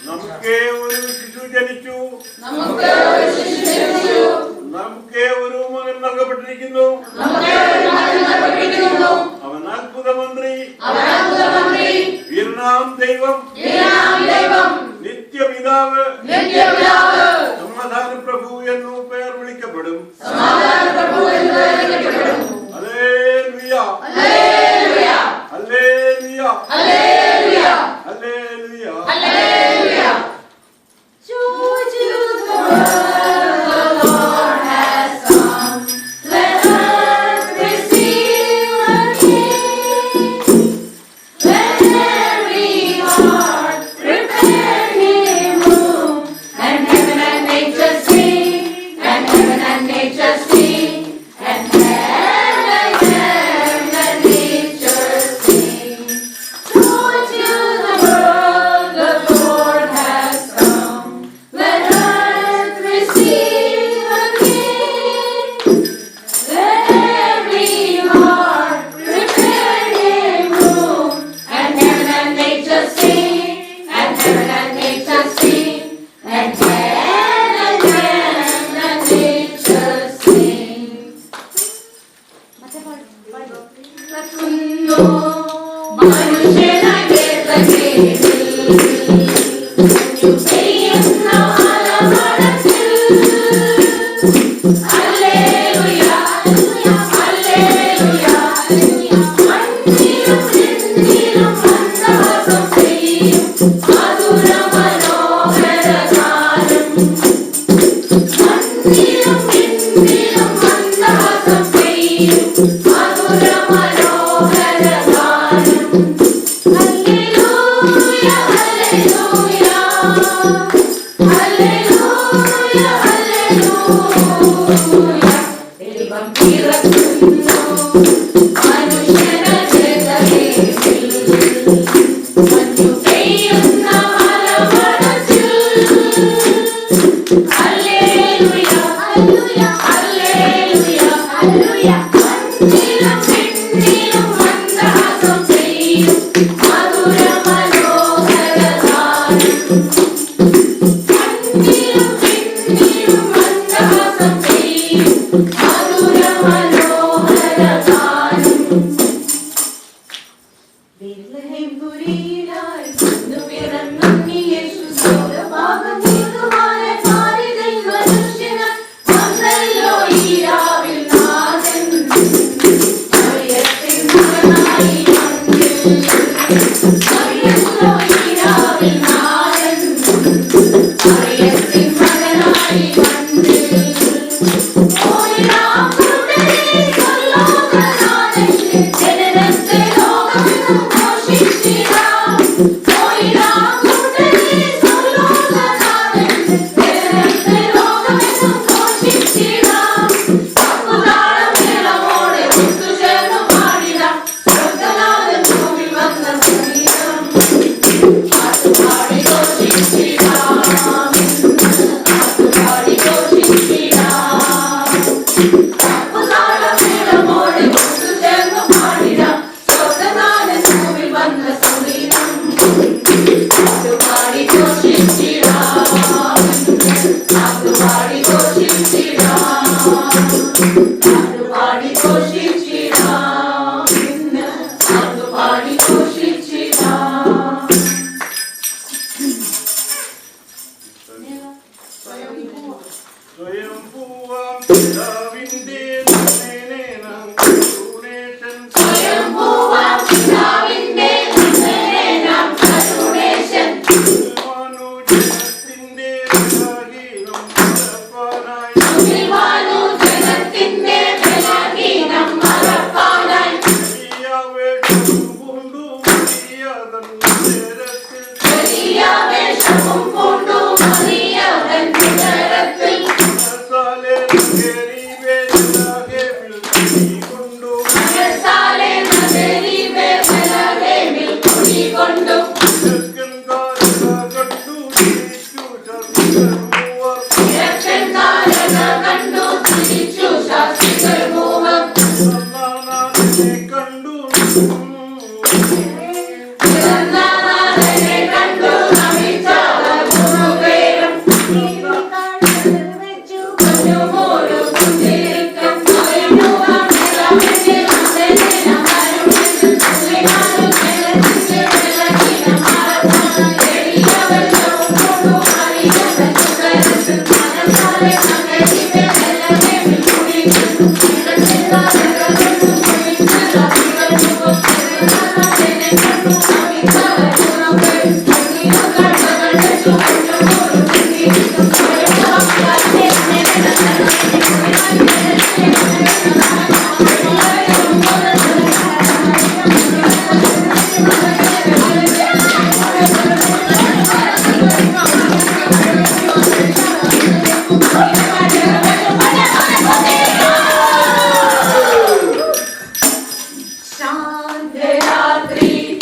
നമുക്ക് ഒരു ശിശു ജനിച്ചു, നമുക്ക് ഒരു മകൻ നൽകപ്പെട്ടിരിക്കുന്നു. അവൻ അത്ഭുതമന്ത്രി, വീരനാം ദൈവം, നിത്യപിതാവ്, സമാധാന പ്രഭു എന്നു പേർ വിളിക്കപ്പെടും. Hallelujah, hallelujah, hallelujah, hallelujah, hallelujah.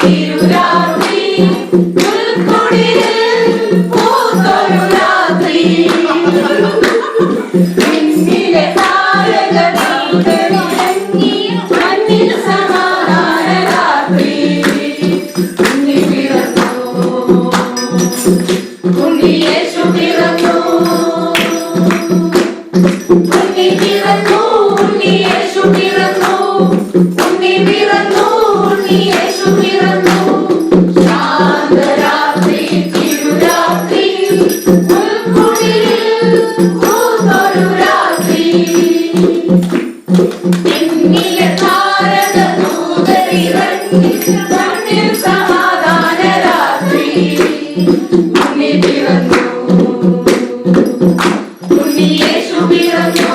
തിരുരാത്രി പുൽക്കൊടിയിൽ പൂത്തൊരു രാത്രി നിന്നിലെ താരകതീതരിറങ്ങി മണ്ണിൽ സമാധാന രാത്രി ഉണ്ണി പിറന്നു ഉണ്ണി യേശു പിറന്നു ഉണ്ണി പിറന്നു ഉണ്ണി യേശു പിറന്നു ഉണ്ണി പിറന്നു ഉണ്ണി യേശു പിറന്നു ശാന്തരാത്രി തിരുരാത്രി പുൽക്കൊടിയിൽ പൂത്തൊരു രാത്രി നിന്നിലെ താരകതൂതരിറങ്ങി മണ്ണിൽ സമാധാന രാത്രി ഉണ്ണി പിറന്നു ഉണ്ണി യേശു പിറന്നു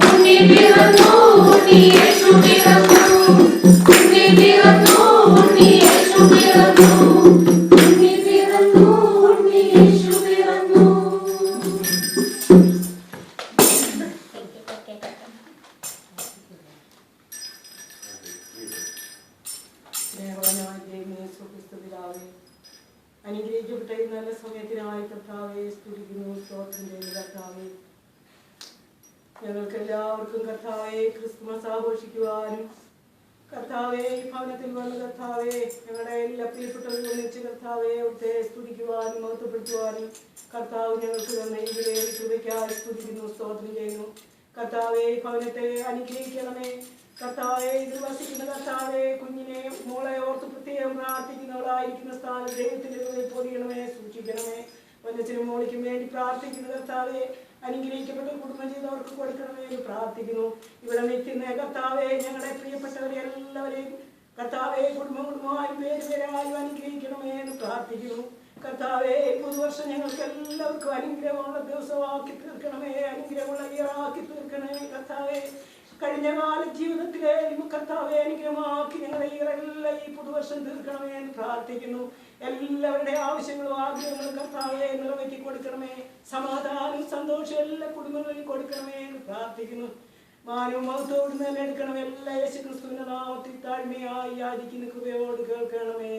ഉണ്ണി പിറന്നു ഉണ്ണി യേശു പിറന്നു ഉണ്ണി പിറന്നു ഉണ്ണി യേശു പിറന്നു ഉണ്ണി പിറന്നു ഉണ്ണി യേശു പിറന്നു. അനുഗ്രഹിക്കപ്പെട്ട ഈ നല്ല സമയത്തിനായി കർത്താവെ സ്തുതിക്കുന്നു, സ്തോത്രം ചെയ്യുന്നു കർത്താവെ. ഞങ്ങൾക്ക് എല്ലാവർക്കും കർത്താവെ ക്രിസ്തുമസ് ആഘോഷിക്കുവാനും കർത്താവെ ഈ ഭവനത്തിൽ വന്ന് കർത്താവെ ഞങ്ങളുടെ എല്ലാ പ്രിയപ്പെട്ടവരും ഒന്നിച്ച് കർത്താവെ അവിടുത്തെ സ്തുതിക്കുവാനും മഹത്വപ്പെടുത്തുവാനും കർത്താവ് ഞങ്ങൾക്ക് തന്ന ഈ വിലയേറിയ കൃപയ്ക്കായി സ്തുതിക്കുന്നു, സ്തോത്രം ചെയ്യുന്നു കർത്താവെ. ഈ ഭവനത്തെ അനുഗ്രഹിക്കണമേ കർത്താവെ. ഇതിൽ വസിക്കുന്ന കർത്താവെ കുഞ്ഞിനെ മോളെ ഓർത്ത് പ്രത്യേകം പ്രാർത്ഥിക്കുന്നവളായിരിക്കുന്ന സ്ഥാനം ദൈവത്തിന്റെ കൃപയിൽ പൊതിയണമേ, സൂക്ഷിക്കണമേ. വല്ലച്ചനും മോളിക്കും വേണ്ടി പ്രാർത്ഥിക്കുന്ന കർത്താവെ അനുഗ്രഹിക്കപ്പെട്ട കുടുംബം ചെയ്തവർക്ക് കൊടുക്കണമേ എന്ന് പ്രാർത്ഥിക്കുന്നു. ഇവിടെ നിൽക്കുന്ന കർത്താവെ ഞങ്ങളുടെ പ്രിയപ്പെട്ടവരെ എല്ലാവരെയും കർത്താവെ കുടുംബമായും പേരുപേരായും അനുഗ്രഹിക്കണമേ എന്ന് പ്രാർത്ഥിക്കുന്നു കർത്താവെ. പുതുവർഷം ഞങ്ങൾക്ക് എല്ലാവർക്കും അനുഗ്രഹമുള്ള ദിവസമാക്കി തീർക്കണമേ, അനുഗ്രഹമുള്ള ഇയറാക്കി തീർക്കണമേ കർത്താവെ. കഴിഞ്ഞ കാല ജീവിതത്തിലെ കർത്താവെ അനുഗ്രഹമാക്കി ഞങ്ങളുടെ ഇയറെല്ലാം ഈ പുതുവർഷം തീർക്കണമേ എന്ന് പ്രാർത്ഥിക്കുന്നു. എല്ലാവരുടെ ആവശ്യങ്ങളും ആഗ്രഹങ്ങളും കർത്താവെ നിറവേറ്റി കൊടുക്കണമേ. സമാധാനം സന്തോഷം എല്ലാ കുടുംബങ്ങളിലും കൊടുക്കണമേ എന്ന് പ്രാർത്ഥിക്കുന്നു. മാനവും മഹത്വത്തോട് തന്നെ എടുക്കണം. എല്ലാ യേശു ക്രിസ്തുവിന്റെ നാമത്തിൽ താഴ്മയായി യാചിക്കുന്ന കൃപയോട് കേൾക്കണമേ.